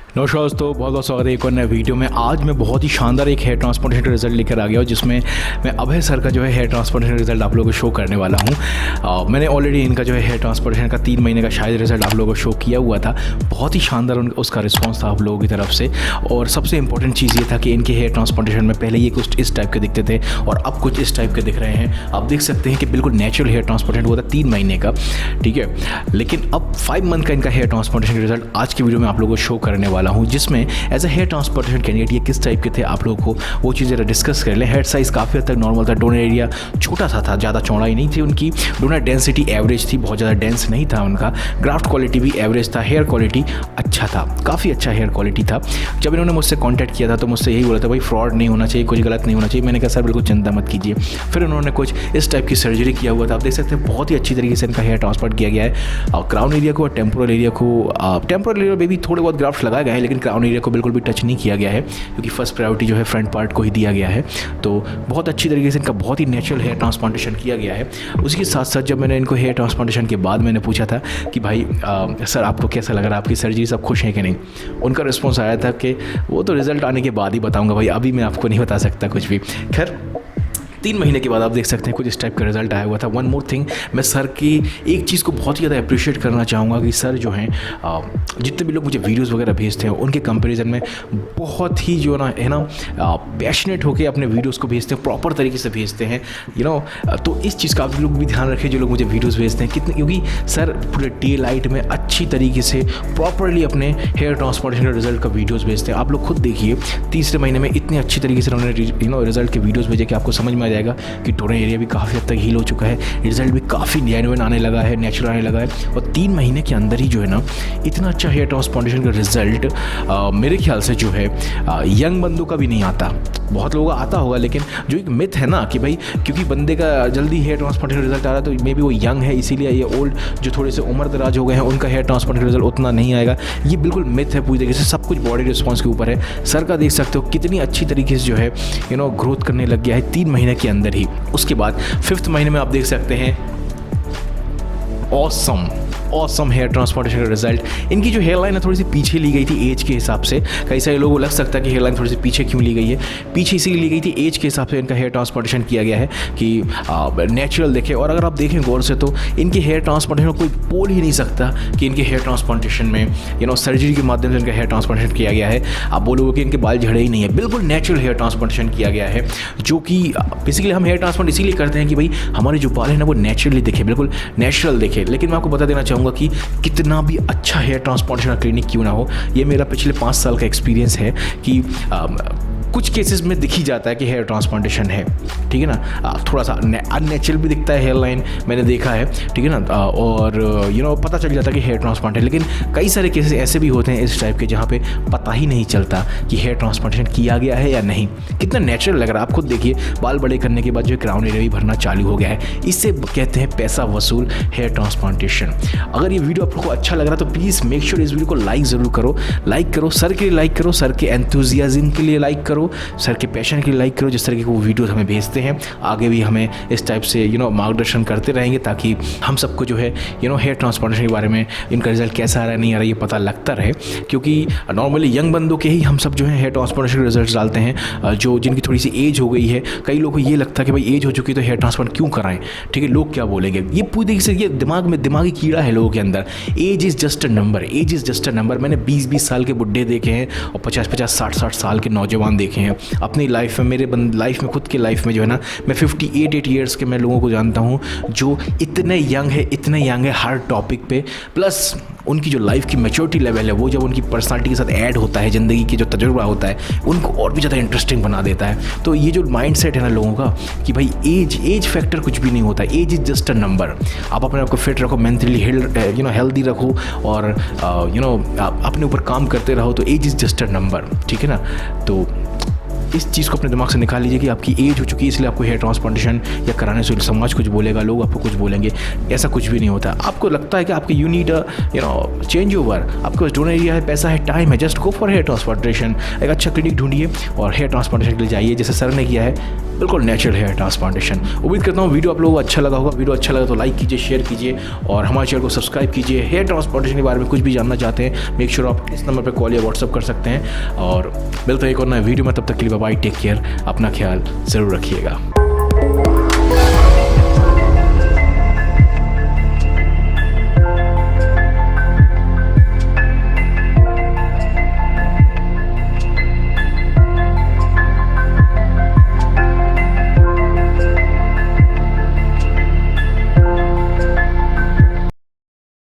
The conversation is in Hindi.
नमस्कार दोस्तों, बहुत बहुत स्वागत है एक और नए वीडियो में। आज मैं बहुत ही शानदार एक हेयर ट्रांसप्लांटेशन का रिजल्ट लेकर आ गया हूँ, जिसमें मैं अभय सर का जो है हेयर ट्रांसप्लांटेशन रिजल्ट आप लोगों को शो करने वाला हूँ। मैंने ऑलरेडी इनका जो है हेयर ट्रांसप्लांटेशन का 3 महीने का शायद रिजल्ट आप लोगों को शो किया हुआ था। बहुत ही शानदार उसका रिस्पॉन्स था आप लोगों की तरफ से। और सबसे इंपॉर्टेंट चीज़ ये था कि इनके हेयर ट्रांसप्लांटेशन में पहले ये कुछ इस टाइप के दिखते थे और अब कुछ इस टाइप के दिख रहे हैं। आप देख सकते हैं कि बिल्कुल नेचुरल हेयर ट्रांसप्लांटेशन हुआ था 3 महीने का, ठीक है। लेकिन अब 5 मंथ का इनका हेयर ट्रांसप्लांटेशन रिजल्ट आज की वीडियो में आप लोगों को शो करने वाला हूँ, जिसमें as a hair transplantation candidate ये किस टाइप के थे आप लोगों को वो चीज़ें डिस्कस कर लें। हेड साइज़ काफ़ी हद तक नॉर्मल था, डोनर एरिया छोटा सा था, ज़्यादा चौड़ाई नहीं थी उनकी, डोनर डेंसिटी एवरेज थी, बहुत ज़्यादा डेंस नहीं था उनका, ग्राफ्ट क्वालिटी भी एवरेज था, हेयर क्वालिटी अच्छा था, काफ़ी अच्छा हेयर क्वालिटी था। जब इन्होंने मुझसे कॉन्टैक्ट किया था तो मुझसे यही बोला था, भाई फ्रॉड नहीं होना चाहिए, कुछ गलत नहीं होना चाहिए। मैंने कहा सर बिल्कुल चिंता मत कीजिए। फिर उन्होंने कुछ इस टाइप की सर्जरी किया हुआ था। आप देख सकते हैं बहुत ही अच्छी तरीके से इनका हेयर ट्रांसप्लांट किया गया है। और क्राउन एरिया को और टेम्पोरल एरिया में भी थोड़े बहुत ग्राफ्ट लगाए गए हैं, लेकिन क्राउन एरिया को बिल्कुल भी टच नहीं किया गया है, क्योंकि फर्स्ट प्रायोरिटी जो है फ्रंट पार्ट को ही दिया गया है। तो बहुत अच्छी तरीके से इनका बहुत ही नेचुरल हेयर ट्रांसप्लांटेशन किया गया है। उसके साथ साथ जब मैंने इनको हेयर ट्रांसप्लांटेशन के बाद मैंने पूछा था कि भाई सर आपको कैसा लग रहा है, आपकी सर्जरी सब खुश हैं कि नहीं, उनका रिस्पॉन्स आया था कि वो तो रिजल्ट आने के बाद ही बताऊंगा भाई, अभी मैं आपको नहीं बता सकता कुछ भी। खैर 3 महीने के बाद आप देख सकते हैं कुछ इस टाइप का रिजल्ट आया हुआ था। वन मोर थिंग, मैं सर की एक चीज़ को बहुत ही ज़्यादा अप्रिशिएट करना चाहूँगा कि सर जो हैं जितने भी लोग मुझे वीडियोस वगैरह भेजते हैं उनके कंपैरिजन में बहुत ही जो है ना पैशनेट होकर अपने वीडियोस को भेजते हैं, प्रॉपर तरीके से भेजते हैं, तो इस चीज़ का आप लोग भी ध्यान रखें जो लोग मुझे वीडियोज़ भेजते हैं कितने, क्योंकि सर पूरे डे लाइट में अच्छी तरीके से प्रॉपरली अपने हेयर ट्रांसप्लांटेशन रिजल्ट का वीडियोज़ भेजते हैं। आप लोग खुद देखिए, तीसरे महीने में इतनी अच्छी तरीके से उन्होंने रिजल्ट के वीडियोज़ भेजे कि आपको समझ में आ जाएगा कि डोनर एरिया भी काफ़ी हद तक हील हो चुका है, रिजल्ट भी काफ़ी जेन्युइन आने लगा है, नेचुरल आने लगा है। और 3 महीने के अंदर ही जो है ना इतना अच्छा हेयर ट्रांसप्लांटेशन का रिजल्ट मेरे ख्याल से जो है यंग बंदों का भी नहीं आता। बहुत लोगों का आता होगा, लेकिन जो एक मिथ है ना कि भाई क्योंकि बंदे का जल्दी हेयर ट्रांसप्लांटेशन रिजल्ट आ रहा है तो मे बी वो यंग है, इसीलिए ये ओल्ड जो थोड़े से उम्र दराज हो गए हैं उनका हेयर ट्रांसप्लांटेशन रिजल्ट उतना नहीं आएगा। ये बिल्कुल मिथ है पूरी तरीके से, सब कुछ बॉडी रिस्पॉन्स के ऊपर है। सर का देख सकते हो कितनी अच्छी तरीके से जो है ग्रोथ करने लग गया है 3 महीने के अंदर ही। उसके बाद 5th महीने में आप देख सकते हैं ऑसम हेयर ट्रांसप्लांटेशन का रिजल्ट। इनकी जो हेयर लाइन है थोड़ी सी पीछे ली गई थी एज के हिसाब से। कई सारे लोगों को लग सकता है कि हेयर लाइन थोड़ी सी पीछे क्यों ली गई है, पीछे इसीलिए ली गई थी एज के हिसाब से इनका हेयर ट्रांसप्लांटेशन किया गया है कि नेचुरल देखे। और अगर आप देखें गौर से तो इनके हेयर ट्रांसप्लांटेशन कोई बोल ही नहीं सकता कि इनके हेयर ट्रांसप्लांटेशन में सर्जरी के माध्यम से इनका हेयर ट्रांसप्लांटेशन किया गया है। आप बोलोगे कि इनके बाल झड़े ही नहीं है, बिल्कुल नेचुरल हेयर ट्रांसप्लांटेशन किया गया है। जो कि बेसिकली हम हेयर ट्रांसप्लांट इसीलिए करते हैं कि भाई हमारे जो बाल है ना वो नेचुरली दिखे, बिल्कुल नेचुरल दिखे। लेकिन मैं आपको बता देना चाहूँगा कि कितना भी अच्छा हेयर ट्रांसप्लांटेशन क्लिनिक क्यों ना हो, ये मेरा पिछले 5 साल का एक्सपीरियंस है कि कुछ केसेस में दिख ही जाता है कि हेयर ट्रांसप्लांटेशन है, ठीक है ना। थोड़ा सा अननेचुरल भी दिखता है हेयर लाइन, मैंने देखा है, ठीक है ना। और पता चल जाता है कि हेयर ट्रांसप्लांट है। लेकिन कई सारे केसेस ऐसे भी होते हैं इस टाइप के जहाँ पे पता ही नहीं चलता कि हेयर ट्रांसप्लांटेशन किया गया है या नहीं। कितना नेचुरल लग रहा है, आप खुद देखिए बाल बड़े करने के बाद जो क्राउन एरिया भी भरना चालू हो गया है। इससे कहते हैं पैसा वसूल हेयर ट्रांसप्लांटेशन। अगर ये वीडियो आपको अच्छा लग रहा है तो प्लीज़ मेक श्योर इस वीडियो को लाइक ज़रूर करो, सर के लिए लाइक करो, सर के एंथुजियाज्म के लिए लाइक करो, सर के पैशन के लिए लाइक करो। जिस तरीके के वो वीडियोस हमें भेजते हैं आगे भी हमें इस टाइप से मार्गदर्शन करते रहेंगे, ताकि हम सबको जो है हेयर ट्रांसप्लांटेशन के बारे में इनका रिजल्ट कैसा आ रहा है नहीं आ रहा है ये पता लगता रहे। क्योंकि नॉर्मली यंग बंदों के ही हम सब जो है हेयर ट्रांसप्लांटेशन के रिजल्ट डालते हैं, जो जिनकी थोड़ी सी एज हो गई है। कई लोगों को ये लगता है कि भाई एज हो चुकी है तो हेयर ट्रांसप्लांट क्यों कराएं, ठीक है, लोग क्या बोलेंगे। ये पूरी तरीके से ये दिमागी कीड़ा है लोगों के अंदर। Age is just a number. मैंने 20-20 साल के बुढ़े देखे हैं और 50-50 60-60 साल के नौजवान देखे हैं अपनी लाइफ में। मेरे लाइफ में खुद की लाइफ में जो है ना मैं 58 ईयर्स के मैं लोगों को जानता हूँ जो इतने यंग है हर टॉपिक पे। प्लस उनकी जो लाइफ की मैच्योरिटी लेवल है वो जब उनकी पर्सनालिटी के साथ ऐड होता है, ज़िंदगी की जो तजुर्बा होता है उनको और भी ज़्यादा इंटरेस्टिंग बना देता है। तो ये जो माइंडसेट है ना लोगों का कि भाई एज फैक्टर कुछ भी नहीं होता, age is just a number. आप अपने आप को फिट रखो, मेंटली हेल्दी रखो और अपने ऊपर काम करते रहो, तो age is just a number, ठीक है ना। तो इस चीज़ को अपने दिमाग से निकाल लीजिए कि आपकी एज हो चुकी है इसलिए आपको हेयर ट्रांसप्लांटेशन या कराने से समाज कुछ बोलेगा, लोग आपको कुछ बोलेंगे, ऐसा कुछ भी नहीं होता। आपको लगता है कि आपकी यू नीड चेंज ओवर, आपके पास डोनर एरिया है, पैसा है, टाइम है, just go for hair transplantation. एक अच्छा क्लिनिक ढूंढिए और हेयर ट्रांसप्लांटेशन के लिए जाइए, जैसे सर ने किया है, बिल्कुल नेचुरल हेयर ट्रांसप्लांटेशन। उम्मीद करता हूँ वीडियो आप लोगों को अच्छा लगा होगा। वीडियो अच्छा लगा तो लाइक कीजिए, शेयर कीजिए और हमारे चैनल को सब्सक्राइब कीजिए। हेयर ट्रांसप्लांटेशन के बारे में कुछ भी जानना चाहते हैं, मेक श्योर आप इस नंबर पर कॉल या व्हाट्सअप कर सकते हैं। और मिलते हैं एक और नए वीडियो में, तब तक के लिए बाय, टेक केयर, अपना ख्याल ज़रूर रखिएगा।